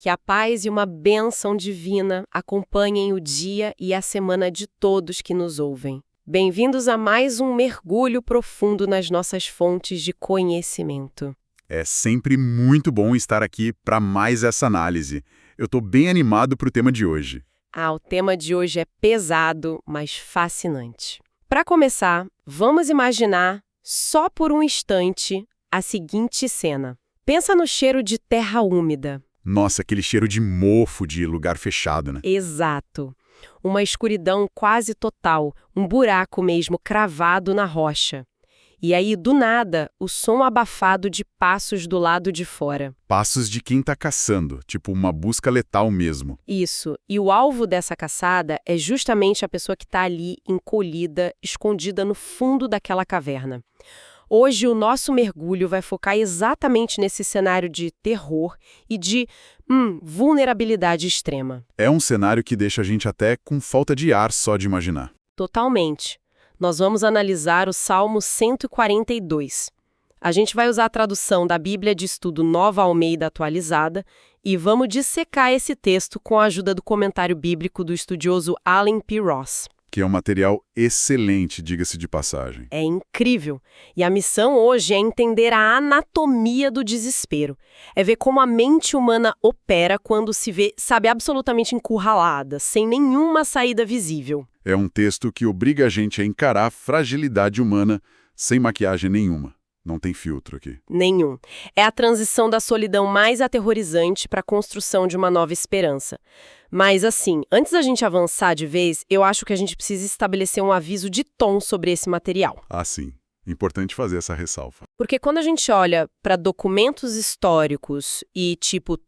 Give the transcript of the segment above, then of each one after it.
Que a paz e uma bênção divina acompanhem o dia e a semana de todos que nos ouvem. Bem-vindos a mais um mergulho profundo nas nossas fontes de conhecimento. É sempre muito bom estar aqui para mais essa análise. Eu estou bem animado para o tema de hoje. O tema de hoje é pesado, mas fascinante. Para começar, vamos imaginar, só por um instante, a seguinte cena. Pensa no cheiro de terra úmida. Nossa, aquele cheiro de mofo de lugar fechado, né? Exato. Uma escuridão quase total, um buraco mesmo cravado na rocha. E aí, do nada, o som abafado de passos do lado de fora. Passos de quem tá caçando, tipo uma busca letal mesmo. Isso. E o alvo dessa caçada é justamente a pessoa que está ali, encolhida, escondida no fundo daquela caverna. Hoje, o nosso mergulho vai focar exatamente nesse cenário de terror e de vulnerabilidade extrema. É um cenário que deixa a gente até com falta de ar só de imaginar. Totalmente. Nós vamos analisar o Salmo 142. A gente vai usar a tradução da Bíblia de Estudo Nova Almeida Atualizada e vamos dissecar esse texto com a ajuda do comentário bíblico do estudioso Allen P. Ross. Que é um material excelente, diga-se de passagem. É incrível. E a missão hoje é entender a anatomia do desespero. É ver como a mente humana opera quando se vê, absolutamente encurralada, sem nenhuma saída visível. É um texto que obriga a gente a encarar a fragilidade humana sem maquiagem nenhuma. Não tem filtro aqui. Nenhum. É a transição da solidão mais aterrorizante para a construção de uma nova esperança. Mas assim, antes da gente avançar de vez, eu acho que a gente precisa estabelecer um aviso de tom sobre esse material. Ah, sim. Importante fazer essa ressalva. Porque quando a gente olha para documentos históricos e,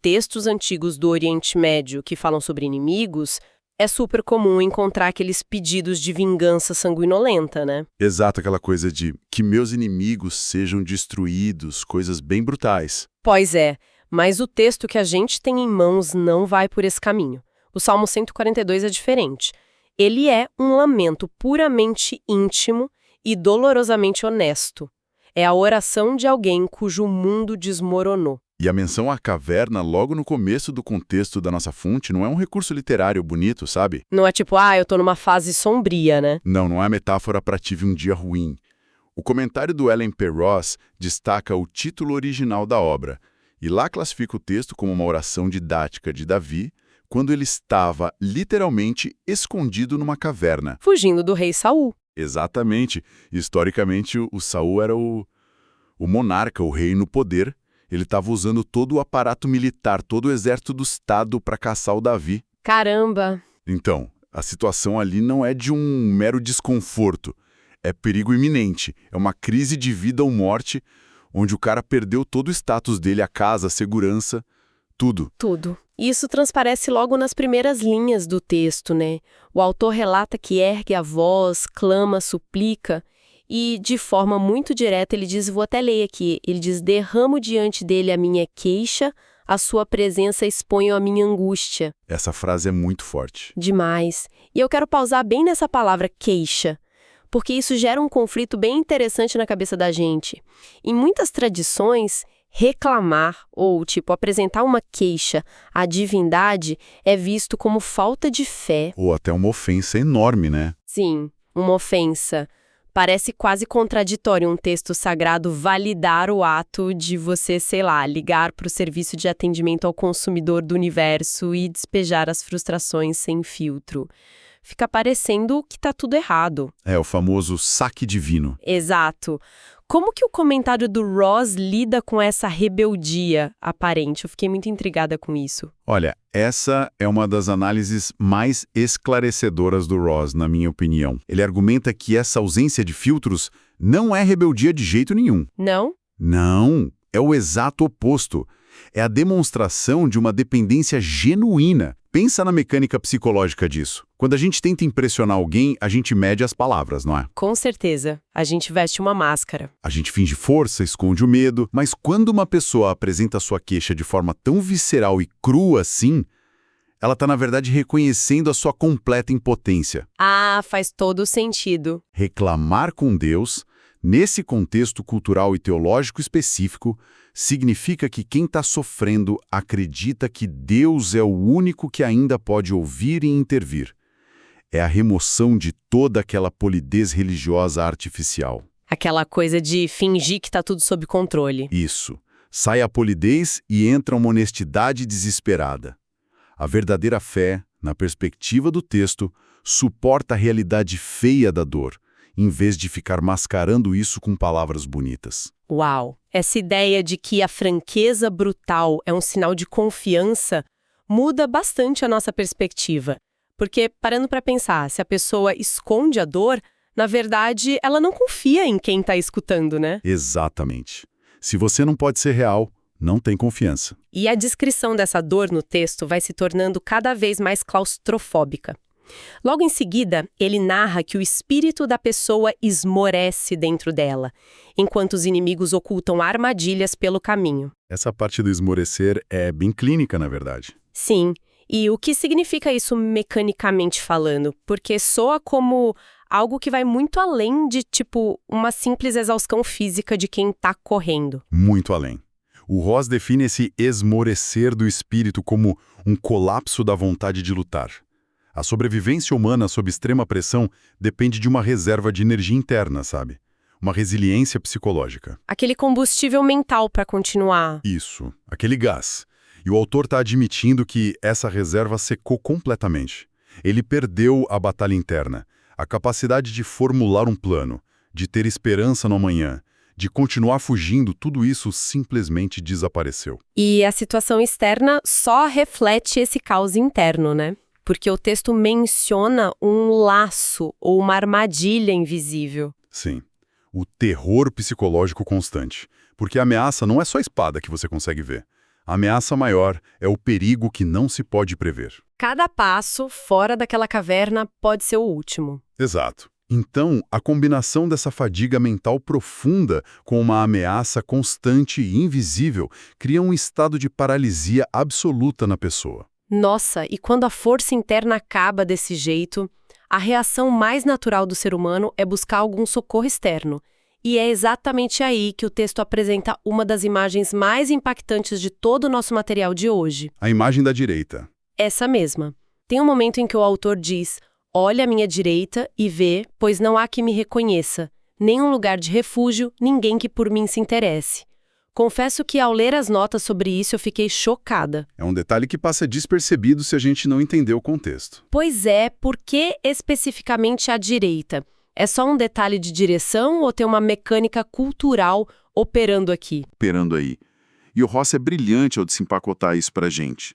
textos antigos do Oriente Médio que falam sobre inimigos, é super comum encontrar aqueles pedidos de vingança sanguinolenta, né? Exato, aquela coisa de que meus inimigos sejam destruídos, coisas bem brutais. Pois é, mas o texto que a gente tem em mãos não vai por esse caminho. O Salmo 142 é diferente. Ele é um lamento puramente íntimo e dolorosamente honesto. É a oração de alguém cujo mundo desmoronou. E a menção à caverna logo no começo do contexto da nossa fonte não é um recurso literário bonito, sabe? Não é eu tô numa fase sombria, né? Não é metáfora para tive um dia ruim. O comentário do Allen P. Ross destaca o título original da obra, e lá classifica o texto como uma oração didática de Davi, quando ele estava literalmente escondido numa caverna. Fugindo do rei Saul. Exatamente. Historicamente, o Saul era o monarca, o rei no poder. Ele estava usando todo o aparato militar, todo o exército do Estado para caçar o Davi. Caramba! Então, a situação ali não é de um mero desconforto. É perigo iminente. É uma crise de vida ou morte, onde o cara perdeu todo o status dele, a casa, a segurança, tudo. Tudo. Isso transparece logo nas primeiras linhas do texto, né? O autor relata que ergue a voz, clama, suplica. E, de forma muito direta, ele diz, vou até ler aqui, ele diz, derramo diante dele a minha queixa, a sua presença exponho a minha angústia. Essa frase é muito forte. Demais. E eu quero pausar bem nessa palavra queixa, porque isso gera um conflito bem interessante na cabeça da gente. Em muitas tradições, reclamar ou, apresentar uma queixa à divindade é visto como falta de fé. Ou até uma ofensa enorme, né? Sim, uma ofensa. Parece quase contraditório um texto sagrado validar o ato de você, ligar para o serviço de atendimento ao consumidor do universo e despejar as frustrações sem filtro. Fica parecendo que tá tudo errado. É o famoso saque divino. Exato. Como que o comentário do Ross lida com essa rebeldia aparente? Eu fiquei muito intrigada com isso. Olha, essa é uma das análises mais esclarecedoras do Ross, na minha opinião. Ele argumenta que essa ausência de filtros não é rebeldia de jeito nenhum. Não? Não, é o exato oposto. É a demonstração de uma dependência genuína. Pensa na mecânica psicológica disso. Quando a gente tenta impressionar alguém, a gente mede as palavras, não é? Com certeza. A gente veste uma máscara. A gente finge força, esconde o medo, mas quando uma pessoa apresenta a sua queixa de forma tão visceral e crua assim, ela está, na verdade, reconhecendo a sua completa impotência. Ah, faz todo sentido. Reclamar com Deus, nesse contexto cultural e teológico específico, significa que quem está sofrendo acredita que Deus é o único que ainda pode ouvir e intervir. É a remoção de toda aquela polidez religiosa artificial. Aquela coisa de fingir que está tudo sob controle. Isso. Sai a polidez e entra uma honestidade desesperada. A verdadeira fé, na perspectiva do texto, suporta a realidade feia da dor, em vez de ficar mascarando isso com palavras bonitas. Uau! Essa ideia de que a franqueza brutal é um sinal de confiança muda bastante a nossa perspectiva. Porque, parando para pensar, se a pessoa esconde a dor, na verdade, ela não confia em quem está escutando, né? Exatamente. Se você não pode ser real, não tem confiança. E a descrição dessa dor no texto vai se tornando cada vez mais claustrofóbica. Logo em seguida, ele narra que o espírito da pessoa esmorece dentro dela, enquanto os inimigos ocultam armadilhas pelo caminho. Essa parte do esmorecer é bem clínica, na verdade. Sim, e o que significa isso mecanicamente falando? Porque soa como algo que vai muito além de, uma simples exaustão física de quem está correndo. Muito além. O Ross define esse esmorecer do espírito como um colapso da vontade de lutar. A sobrevivência humana sob extrema pressão depende de uma reserva de energia interna, sabe? Uma resiliência psicológica. Aquele combustível mental para continuar. Isso, aquele gás. E o autor está admitindo que essa reserva secou completamente. Ele perdeu a batalha interna, a capacidade de formular um plano, de ter esperança no amanhã, de continuar fugindo, tudo isso simplesmente desapareceu. E a situação externa só reflete esse caos interno, né? Porque o texto menciona um laço ou uma armadilha invisível. Sim, o terror psicológico constante. Porque a ameaça não é só a espada que você consegue ver. A ameaça maior é o perigo que não se pode prever. Cada passo fora daquela caverna pode ser o último. Exato. Então, a combinação dessa fadiga mental profunda com uma ameaça constante e invisível cria um estado de paralisia absoluta na pessoa. Nossa, e quando a força interna acaba desse jeito, a reação mais natural do ser humano é buscar algum socorro externo. E é exatamente aí que o texto apresenta uma das imagens mais impactantes de todo o nosso material de hoje. A imagem da direita. Essa mesma. Tem um momento em que o autor diz: olha à minha direita e vê, pois não há que me reconheça, nenhum lugar de refúgio, ninguém que por mim se interesse. Confesso que ao ler as notas sobre isso eu fiquei chocada. É um detalhe que passa despercebido se a gente não entender o contexto. Pois é, por que especificamente à direita? É só um detalhe de direção ou tem uma mecânica cultural operando aqui? Operando aí. E o Ross é brilhante ao desempacotar isso pra gente.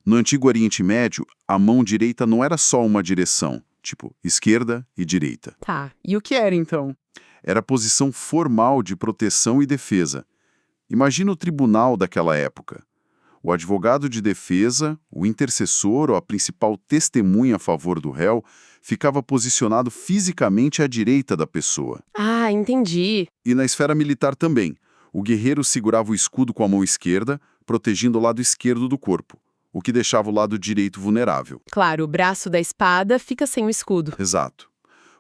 No Antigo Oriente Médio, a mão direita não era só uma direção, tipo esquerda e direita. Tá, e o que era então? Era a posição formal de proteção e defesa. Imagina o tribunal daquela época. O advogado de defesa, o intercessor ou a principal testemunha a favor do réu, ficava posicionado fisicamente à direita da pessoa. Ah, entendi. E na esfera militar também. O guerreiro segurava o escudo com a mão esquerda, protegendo o lado esquerdo do corpo, o que deixava o lado direito vulnerável. Claro, o braço da espada fica sem o escudo. Exato.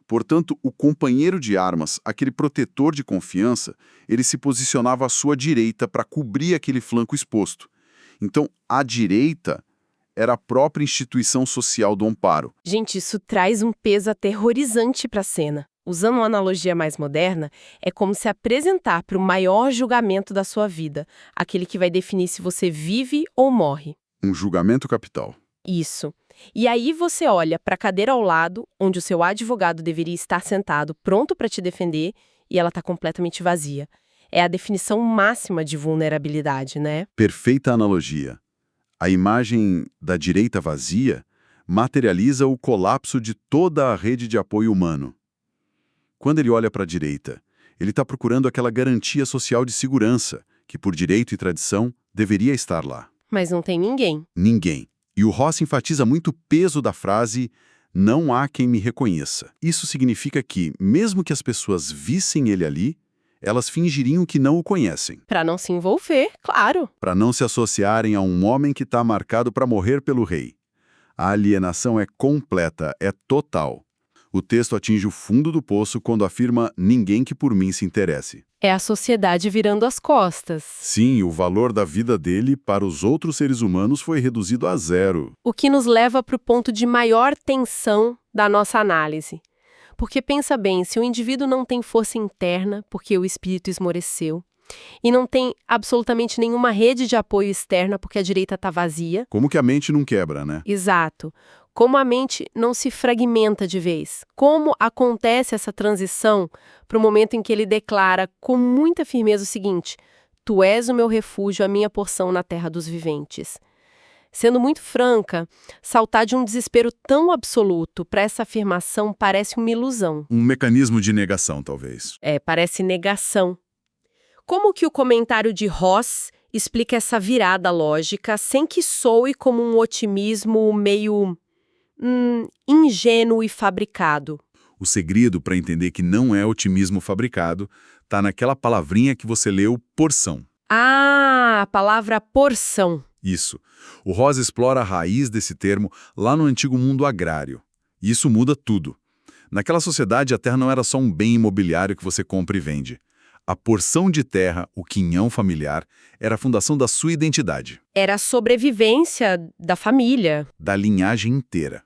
Portanto, o companheiro de armas, aquele protetor de confiança, ele se posicionava à sua direita para cobrir aquele flanco exposto. Então, a direita era a própria instituição social do amparo. Gente, isso traz um peso aterrorizante para a cena. Usando uma analogia mais moderna, é como se apresentar para o maior julgamento da sua vida, aquele que vai definir se você vive ou morre. Um julgamento capital. Isso. E aí você olha para a cadeira ao lado, onde o seu advogado deveria estar sentado, pronto para te defender, e ela está completamente vazia. É a definição máxima de vulnerabilidade, né? Perfeita analogia. A imagem da direita vazia materializa o colapso de toda a rede de apoio humano. Quando ele olha para a direita, ele está procurando aquela garantia social de segurança, que por direito e tradição deveria estar lá. Mas não tem ninguém. Ninguém. E o Ross enfatiza muito o peso da frase "não há quem me reconheça". Isso significa que, mesmo que as pessoas vissem ele ali, elas fingiriam que não o conhecem. Para não se envolver, claro. Para não se associarem a um homem que está marcado para morrer pelo rei. A alienação é completa, é total. O texto atinge o fundo do poço quando afirma "ninguém que por mim se interesse". É a sociedade virando as costas. Sim, o valor da vida dele para os outros seres humanos foi reduzido a zero. O que nos leva para o ponto de maior tensão da nossa análise. Porque pensa bem, se o indivíduo não tem força interna, porque o espírito esmoreceu, e não tem absolutamente nenhuma rede de apoio externa, porque a direita está vazia. Como que a mente não quebra, né? Exato. Como a mente não se fragmenta de vez. Como acontece essa transição para o momento em que ele declara com muita firmeza o seguinte: Tu és o meu refúgio, a minha porção na terra dos viventes. Sendo muito franca, saltar de um desespero tão absoluto para essa afirmação parece uma ilusão. Um mecanismo de negação, talvez. Parece negação. Como que o comentário de Ross explica essa virada lógica sem que soe como um otimismo meio ingênuo e fabricado? O segredo para entender que não é otimismo fabricado está naquela palavrinha que você leu, porção. Ah, a palavra porção. Isso. O Ross explora a raiz desse termo lá no antigo mundo agrário. E isso muda tudo. Naquela sociedade, a terra não era só um bem imobiliário que você compra e vende. A porção de terra, o quinhão familiar, era a fundação da sua identidade. Era a sobrevivência da família. Da linhagem inteira.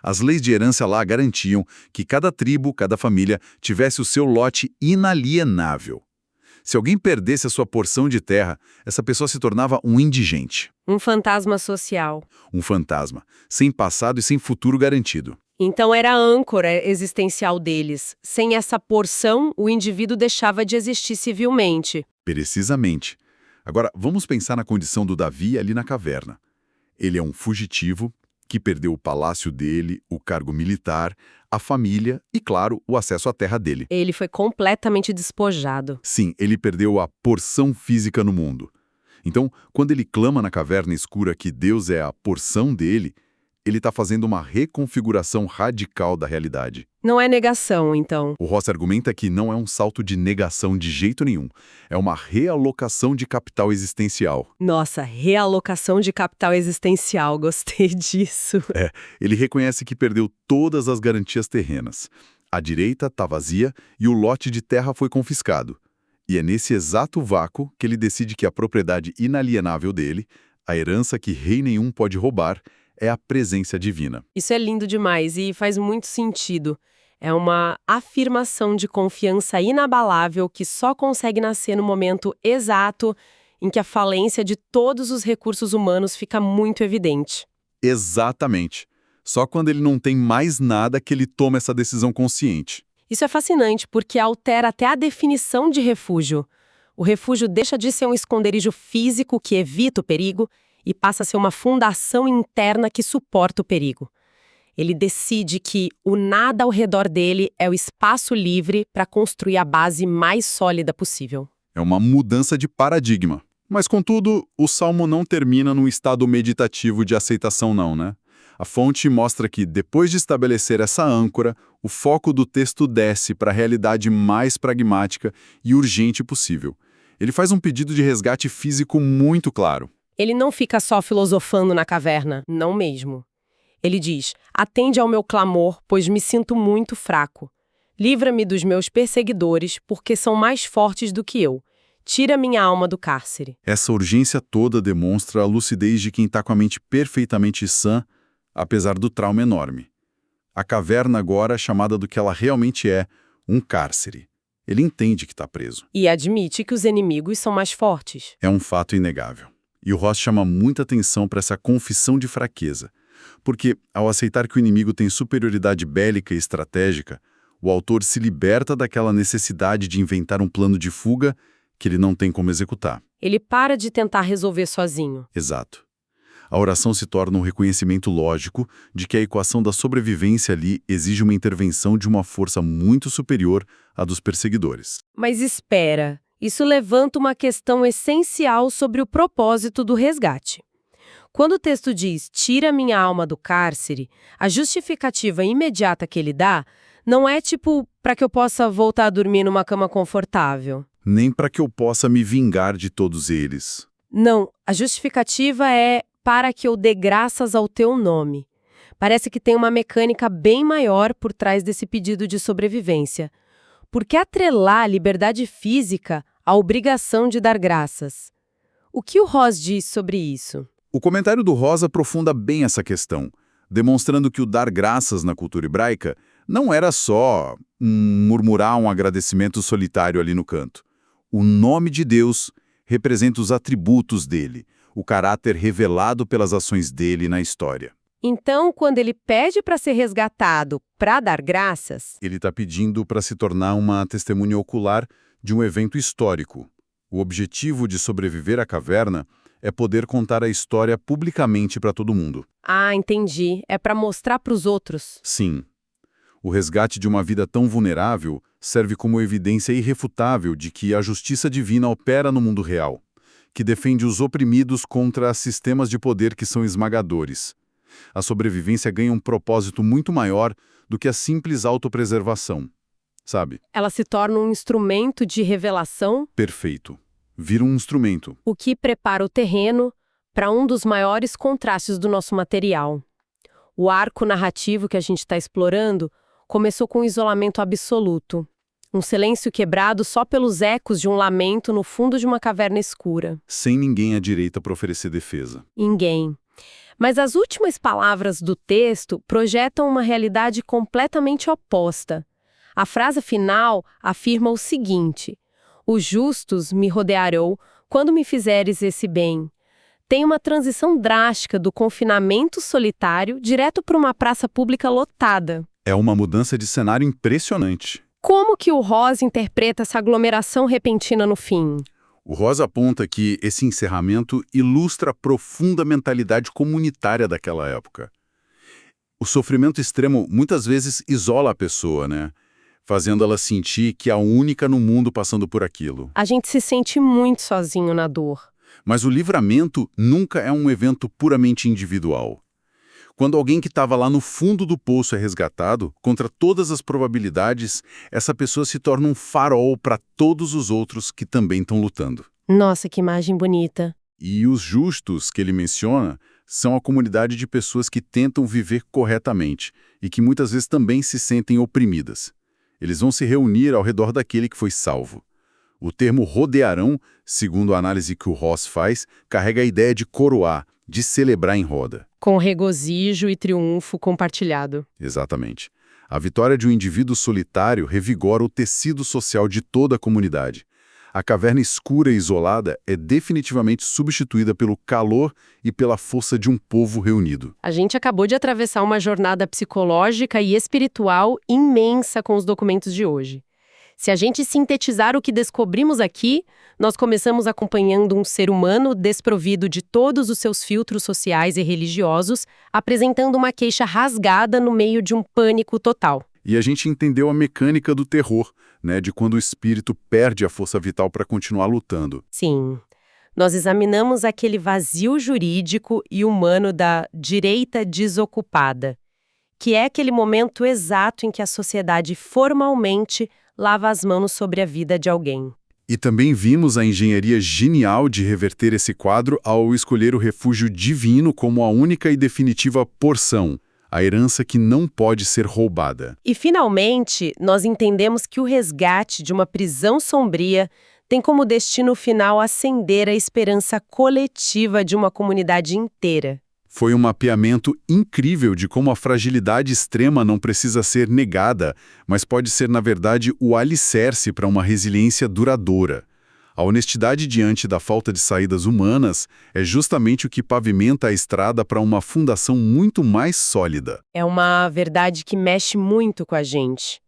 As leis de herança lá garantiam que cada tribo, cada família, tivesse o seu lote inalienável. Se alguém perdesse a sua porção de terra, essa pessoa se tornava um indigente. Um fantasma social. Um fantasma, sem passado e sem futuro garantido. Então era a âncora existencial deles. Sem essa porção, o indivíduo deixava de existir civilmente. Precisamente. Agora, vamos pensar na condição do Davi ali na caverna. Ele é um fugitivo que perdeu o palácio dele, o cargo militar, a família e, claro, o acesso à terra dele. Ele foi completamente despojado. Sim, ele perdeu a porção física no mundo. Então, quando ele clama na caverna escura que Deus é a porção dele, ele está fazendo uma reconfiguração radical da realidade. Não é negação, então. O Ross argumenta que não é um salto de negação de jeito nenhum. É uma realocação de capital existencial. Nossa, realocação de capital existencial, gostei disso. Ele reconhece que perdeu todas as garantias terrenas. A direita está vazia e o lote de terra foi confiscado. E é nesse exato vácuo que ele decide que a propriedade inalienável dele, a herança que rei nenhum pode roubar, é a presença divina. Isso é lindo demais e faz muito sentido. É uma afirmação de confiança inabalável que só consegue nascer no momento exato em que a falência de todos os recursos humanos fica muito evidente. Exatamente. Só quando ele não tem mais nada que ele toma essa decisão consciente. Isso é fascinante porque altera até a definição de refúgio. O refúgio deixa de ser um esconderijo físico que evita o perigo e passa a ser uma fundação interna que suporta o perigo. Ele decide que o nada ao redor dele é o espaço livre para construir a base mais sólida possível. É uma mudança de paradigma. Mas, contudo, o Salmo não termina num estado meditativo de aceitação não, né? A fonte mostra que, depois de estabelecer essa âncora, o foco do texto desce para a realidade mais pragmática e urgente possível. Ele faz um pedido de resgate físico muito claro. Ele não fica só filosofando na caverna, não mesmo. Ele diz: atende ao meu clamor, pois me sinto muito fraco. Livra-me dos meus perseguidores, porque são mais fortes do que eu. Tira minha alma do cárcere. Essa urgência toda demonstra a lucidez de quem está com a mente perfeitamente sã, apesar do trauma enorme. A caverna agora é chamada do que ela realmente é, um cárcere. Ele entende que está preso. E admite que os inimigos são mais fortes. É um fato inegável. E o Ross chama muita atenção para essa confissão de fraqueza. Porque, ao aceitar que o inimigo tem superioridade bélica e estratégica, o autor se liberta daquela necessidade de inventar um plano de fuga que ele não tem como executar. Ele para de tentar resolver sozinho. Exato. A oração se torna um reconhecimento lógico de que a equação da sobrevivência ali exige uma intervenção de uma força muito superior à dos perseguidores. Mas espera, isso levanta uma questão essencial sobre o propósito do resgate. Quando o texto diz, tira minha alma do cárcere, a justificativa imediata que ele dá não é tipo para que eu possa voltar a dormir numa cama confortável. Nem para que eu possa me vingar de todos eles. Não, a justificativa é para que eu dê graças ao teu nome. Parece que tem uma mecânica bem maior por trás desse pedido de sobrevivência. por que atrelar a liberdade física à obrigação de dar graças? O que o Ross diz sobre isso? O comentário do Ross aprofunda bem essa questão, demonstrando que o dar graças na cultura hebraica não era só murmurar um agradecimento solitário ali no canto. O nome de Deus representa os atributos dele, o caráter revelado pelas ações dele na história. Então, quando ele pede para ser resgatado para dar graças, Ele está pedindo para se tornar uma testemunha ocular de um evento histórico. O objetivo de sobreviver à caverna é poder contar a história publicamente para todo mundo. entendi, é para mostrar para os outros. Sim, o resgate de uma vida tão vulnerável serve como evidência irrefutável de que a justiça divina opera no mundo real, que defende os oprimidos contra sistemas de poder que são esmagadores. A sobrevivência ganha um propósito muito maior do que a simples autopreservação, sabe? Ela se torna um instrumento de revelação, Perfeito. Vira um instrumento. o que prepara o terreno para um dos maiores contrastes do nosso material. O arco narrativo que a gente está explorando começou com um isolamento absoluto. Um silêncio quebrado só pelos ecos de um lamento no fundo de uma caverna escura. Sem ninguém à direita para oferecer defesa. Ninguém. Mas as últimas palavras do texto projetam uma realidade completamente oposta. A frase final afirma o seguinte: os justos me rodearão quando me fizeres esse bem. Tem uma transição drástica do confinamento solitário direto para uma praça pública lotada. É uma mudança de cenário impressionante. Como que o Ross interpreta essa aglomeração repentina no fim? O Ross aponta que esse encerramento ilustra a profunda mentalidade comunitária daquela época. O sofrimento extremo muitas vezes isola a pessoa, né? Fazendo ela sentir que é a única no mundo passando por aquilo. A gente se sente muito sozinho na dor. Mas o livramento nunca é um evento puramente individual. Quando alguém que estava lá no fundo do poço é resgatado, contra todas as probabilidades, essa pessoa se torna um farol para todos os outros que também estão lutando. Nossa, que imagem bonita. E os justos que ele menciona são a comunidade de pessoas que tentam viver corretamente e que muitas vezes também se sentem oprimidas. Eles vão se reunir ao redor daquele que foi salvo. O termo rodearão, segundo a análise que o Ross faz, carrega a ideia de coroar, de celebrar em roda. Com regozijo e triunfo compartilhado. Exatamente. A vitória de um indivíduo solitário revigora o tecido social de toda a comunidade. A caverna escura e isolada é definitivamente substituída pelo calor e pela força de um povo reunido. A gente acabou de atravessar uma jornada psicológica e espiritual imensa com os documentos de hoje. Se a gente sintetizar o que descobrimos aqui, nós começamos acompanhando um ser humano desprovido de todos os seus filtros sociais e religiosos, apresentando uma queixa rasgada no meio de um pânico total. E a gente entendeu a mecânica do terror, né, de quando o espírito perde a força vital para continuar lutando. Sim, nós examinamos aquele vazio jurídico e humano da direita desocupada, que é aquele momento exato em que a sociedade formalmente lava as mãos sobre a vida de alguém. E também vimos a engenharia genial de reverter esse quadro ao escolher o refúgio divino como a única e definitiva porção, a herança que não pode ser roubada. E, finalmente, nós entendemos que o resgate de uma prisão sombria tem como destino final acender a esperança coletiva de uma comunidade inteira. Foi um mapeamento incrível de como a fragilidade extrema não precisa ser negada, mas pode ser, na verdade, o alicerce para uma resiliência duradoura. A honestidade diante da falta de saídas humanas é justamente o que pavimenta a estrada para uma fundação muito mais sólida. É uma verdade que mexe muito com a gente.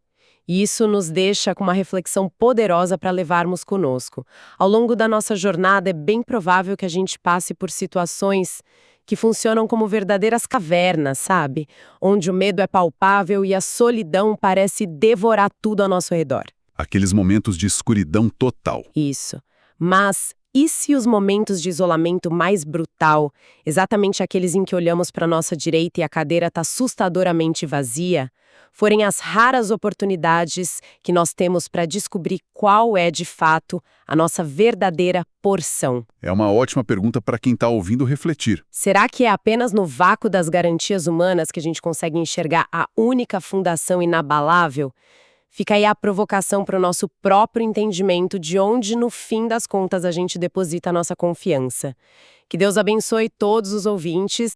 E isso nos deixa com uma reflexão poderosa para levarmos conosco. Ao longo da nossa jornada, é bem provável que a gente passe por situações que funcionam como verdadeiras cavernas, sabe? Onde o medo é palpável e a solidão parece devorar tudo ao nosso redor. Aqueles momentos de escuridão total. Isso. Mas e se os momentos de isolamento mais brutal, exatamente aqueles em que olhamos para a nossa direita e a cadeira está assustadoramente vazia, forem as raras oportunidades que nós temos para descobrir qual é, de fato, a nossa verdadeira porção? É uma ótima pergunta para quem está ouvindo refletir. Será que é apenas no vácuo das garantias humanas que a gente consegue enxergar a única fundação inabalável? Fica aí a provocação para o nosso próprio entendimento de onde, no fim das contas, a gente deposita a nossa confiança. Que Deus abençoe todos os ouvintes